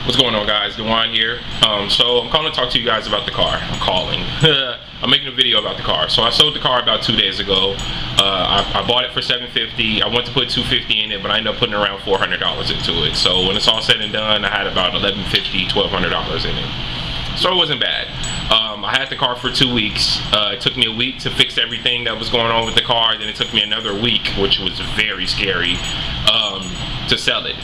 What's going on, guys? Dewan here. So I'm calling to talk to you guys about the car. I'm making a video about the car. So I sold the car about 2 days ago. I bought it for $750. I went to put $250 in it, but I ended up putting around $400 into it. So when it's all said and done, I had about $1,150, $1,200 in it. So it wasn't bad. I had the car for 2 weeks. It took me a week to fix everything that was going on with the car. Then it took me another week, which was very scary, to sell it.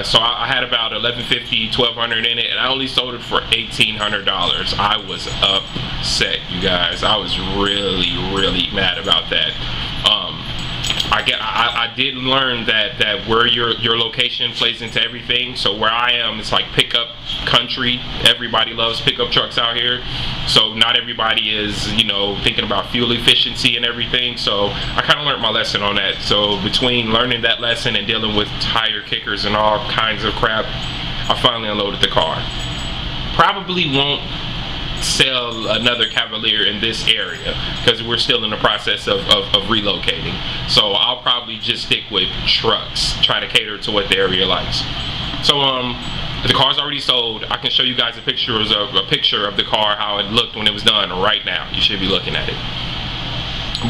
So I had about $1,150, $1,200 in it, and I only sold it for $1,800. I was upset, you guys. I was really mad about that. I did learn that where your location plays into everything. So where I am, it's like pickup country. Everybody loves pickup trucks out here. So not everybody is, you know, thinking about fuel efficiency and everything. So I kind of learned my lesson on that. So between learning that lesson and dealing with tire kickers and all kinds of crap, I finally unloaded the car. Probably won't sell another Cavalier in this area because we're still in the process of relocating. So I'll probably just stick with trucks, try to cater to what the area likes. So the car's already sold. I can show you guys a picture of the car, how it looked when it was done right now. You should be looking at it.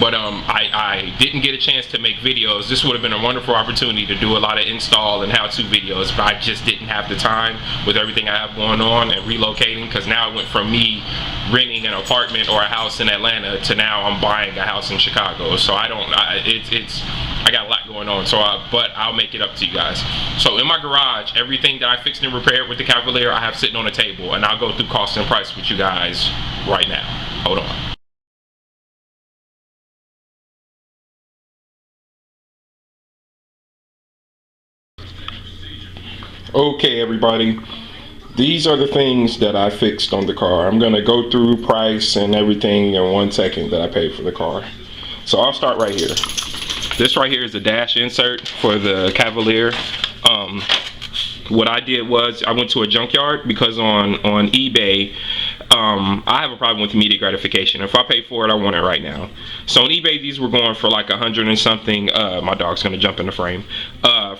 But I didn't get a chance to make videos. This would have been a wonderful opportunity to do a lot of install and how-to videos, but I just didn't have the time with everything I have going on and relocating, because now it went from me renting an apartment or a house in Atlanta to now I'm buying a house in Chicago. So I got a lot going on. So but I'll make it up to you guys. So in my garage, everything that I fixed and repaired with the Cavalier, I have sitting on a table, and I'll go through cost and price with you guys right now. Hold on. Okay, everybody, these are the things that I fixed on the car. I'm gonna go through price and everything in 1 second that I paid for the car. So I'll start right here. This right here is a dash insert for the Cavalier. What I did was I went to a junkyard because on eBay, I have a problem with immediate gratification. If I pay for it, I want it right now. So on eBay, these were going for like 100 and something. My dog's gonna jump in the frame.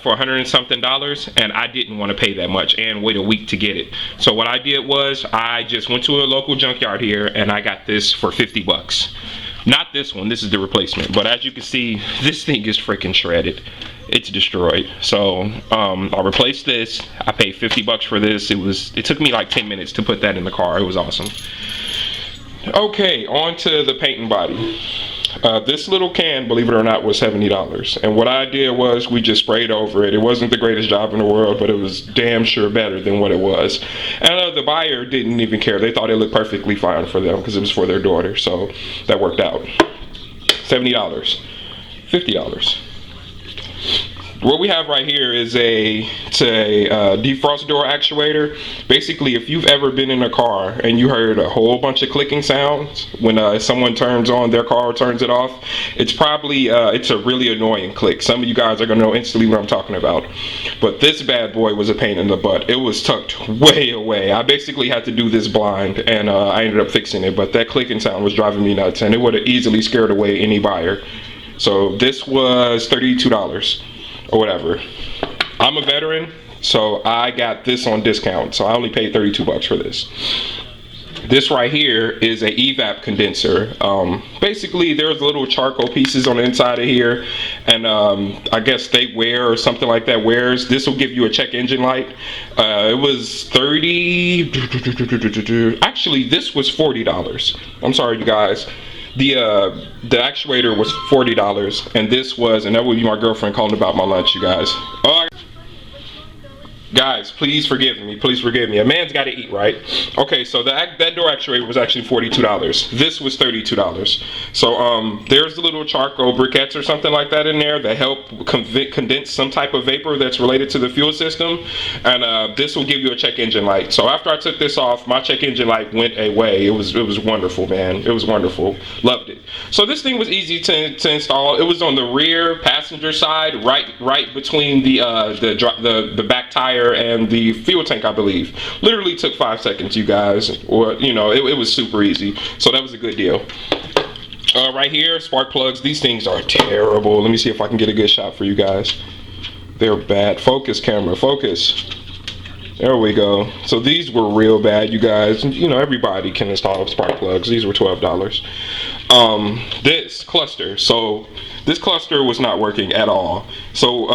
For 100 and something dollars, and I didn't want to pay that much and wait a week to get it. So what I did was I just went to a local junkyard here and I got this for 50 bucks. Not this one, this is the replacement. But as you can see, this thing is freaking shredded. It's destroyed. So I replaced this. I paid 50 bucks for this. It took me like 10 minutes to put that in the car. It was awesome. Okay, on to the paint and body. This little can, believe it or not, was $70. And what I did was we just sprayed over it. It wasn't the greatest job in the world, but it was damn sure better than what it was. And the buyer didn't even care. They thought it looked perfectly fine for them because it was for their daughter. So that worked out. $70, $50. What we have right here is a defrost door actuator. Basically, if you've ever been in a car and you heard a whole bunch of clicking sounds when someone turns on their car or turns it off, it's probably it's a really annoying click. Some of you guys are gonna know instantly what I'm talking about. But this bad boy was a pain in the butt. It was tucked way away. I basically had to do this blind, and I ended up fixing it. But that clicking sound was driving me nuts, and it would have easily scared away any buyer. So this was $32. Or whatever. I'm a veteran, so I got this on discount, so I only paid 32 bucks for this. This right here is a Evap Condenser. Basically, there's little charcoal pieces on the inside of here, and I guess they wear or something like that wears. This will give you a check engine light. It was 30. Actually, this was $40. I'm sorry, you guys. The actuator was $40, and this was, and that would be my girlfriend calling about my lunch, you guys. Guys, please forgive me. Please forgive me. A man's got to eat, right? Okay, so that door actuator was actually $42. This was $32. So there's the little charcoal briquettes or something like that in there that help condense some type of vapor that's related to the fuel system. And this will give you a check engine light. So after I took this off, my check engine light went away. It was wonderful, man. It was wonderful. Loved it. So this thing was easy to install. It was on the rear passenger side, right between the back tire and the fuel tank, I believe. Literally took 5 seconds, you guys. Or, you know, it was super easy. So that was a good deal. Right here, spark plugs. These things are terrible. Let me see if I can get a good shot for you guys. They're bad. Focus, camera, focus. There we go. So these were real bad, you guys. You know, everybody can install spark plugs. These were $12. This cluster. So this cluster was not working at all. So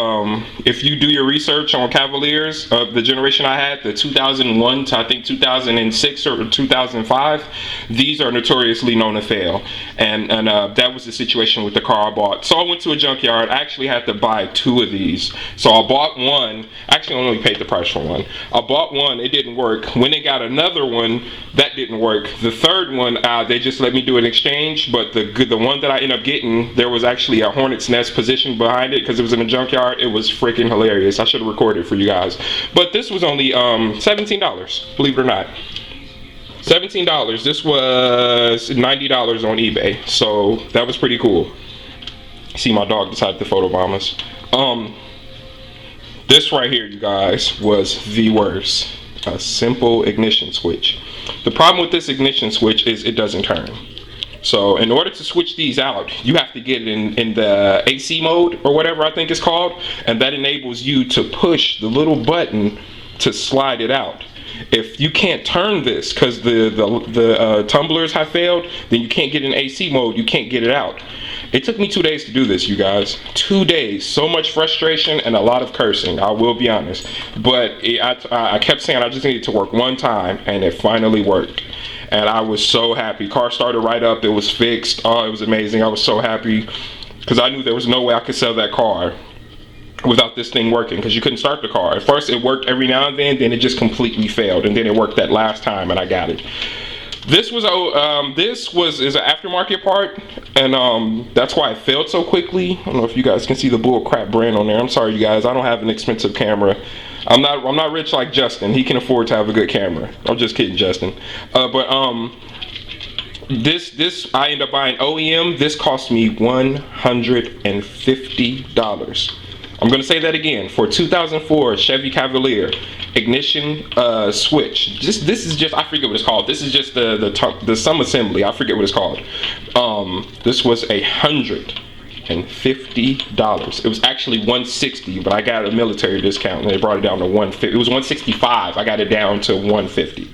if you do your research on Cavaliers of the generation I had, the 2001 to I think 2006 or 2005, these are notoriously known to fail. And that was the situation with the car I bought. So I went to a junkyard. I actually had to buy 2 of these. So I bought one. Actually, I only paid the price for one. I bought one. It didn't work. When they got another one, that didn't work. The third one, they just let me do an exchange. But the one that I ended up getting, there was actually a hornet's nest position behind it because it was in a junkyard. It was freaking hilarious. I should have recorded for you guys. But this was only $17, believe it or not. $17. This was $90 on eBay. So that was pretty cool. See, my dog decided to photobomb us. This right here, you guys, was the worst. A simple ignition switch. The problem with this ignition switch is it doesn't turn. So in order to switch these out, you have to get it in the AC mode or whatever I think it's called, and that enables you to push the little button to slide it out. If you can't turn this because the tumblers have failed, then you can't get in AC mode, you can't get it out. It took me 2 days to do this, you guys. 2 days. So much frustration and a lot of cursing, I will be honest. But I kept saying I just needed to work one time, and it finally worked. And I was so happy. Car started right up. It was fixed. Oh, it was amazing. I was so happy because I knew there was no way I could sell that car without this thing working, because you couldn't start the car. At first it worked every now and then it just completely failed, and then it worked that last time and I got it. This was is an aftermarket part, and that's why it failed so quickly. I don't know if you guys can see the bull crap brand on there. I'm sorry, you guys. I don't have an expensive camera. I'm not rich like Justin. He can afford to have a good camera. I'm just kidding, Justin. This I ended up buying OEM. This cost me $150. I'm gonna say that again. For 2004 Chevy Cavalier ignition switch. This is just, I forget what it's called. This is just the sum assembly. I forget what it's called. This was $150. It was actually $160, but I got a military discount and they brought it down to $150. It was $165. I got it down to $150.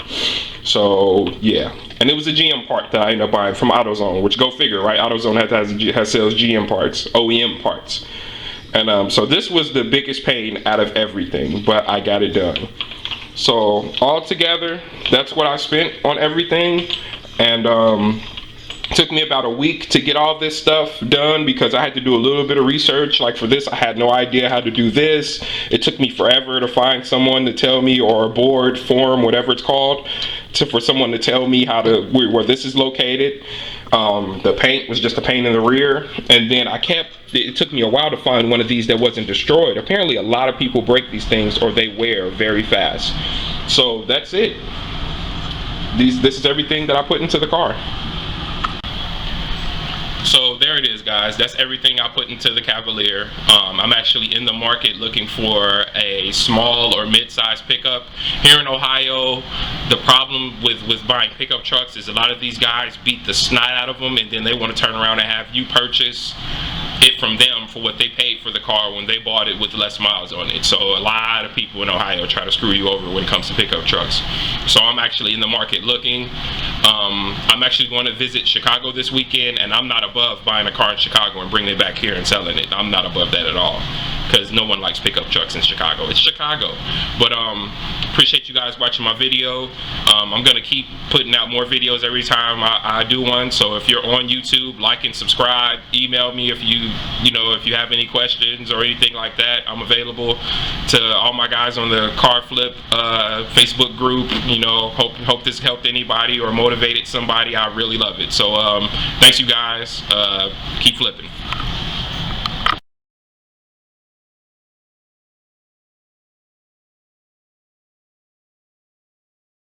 So yeah, and it was a GM part that I ended up buying from AutoZone, which go figure, right? AutoZone has sells GM parts, OEM parts. And so this was the biggest pain out of everything, but I got it done. So all together, that's what I spent on everything. And it took me about a week to get all this stuff done because I had to do a little bit of research. Like for this, I had no idea how to do this. It took me forever to find someone to tell me, or a board, forum, whatever it's called, for someone to tell me how to, where this is located. The paint was just a pain in the rear, and then it took me a while to find one of these that wasn't destroyed. Apparently a lot of people break these things, or they wear very fast. So that's it. This is everything that I put into the car. So there it is, guys. That's everything I put into the Cavalier. I'm actually in the market looking for a small or mid-sized pickup. Here in Ohio, the problem with buying pickup trucks is a lot of these guys beat the snot out of them, and then they want to turn around and have you purchase it from them for what they paid for the car when they bought it with less miles on it. So a lot of people in Ohio try to screw you over when it comes to pickup trucks. So I'm actually in the market looking. I'm actually going to visit Chicago this weekend, and I'm not above buying a car in Chicago and bringing it back here and selling it. I'm not above that at all, because no one likes pickup trucks in Chicago. It's Chicago. But appreciate you guys watching my video. I'm gonna keep putting out more videos every time I do one. So if you're on YouTube, like and subscribe. Email me if you have any questions or anything like that. I'm available to all my guys on the Car Flip Facebook group. Hope this helped anybody or motivated somebody. I really love it. So thanks, you guys. Keep flipping.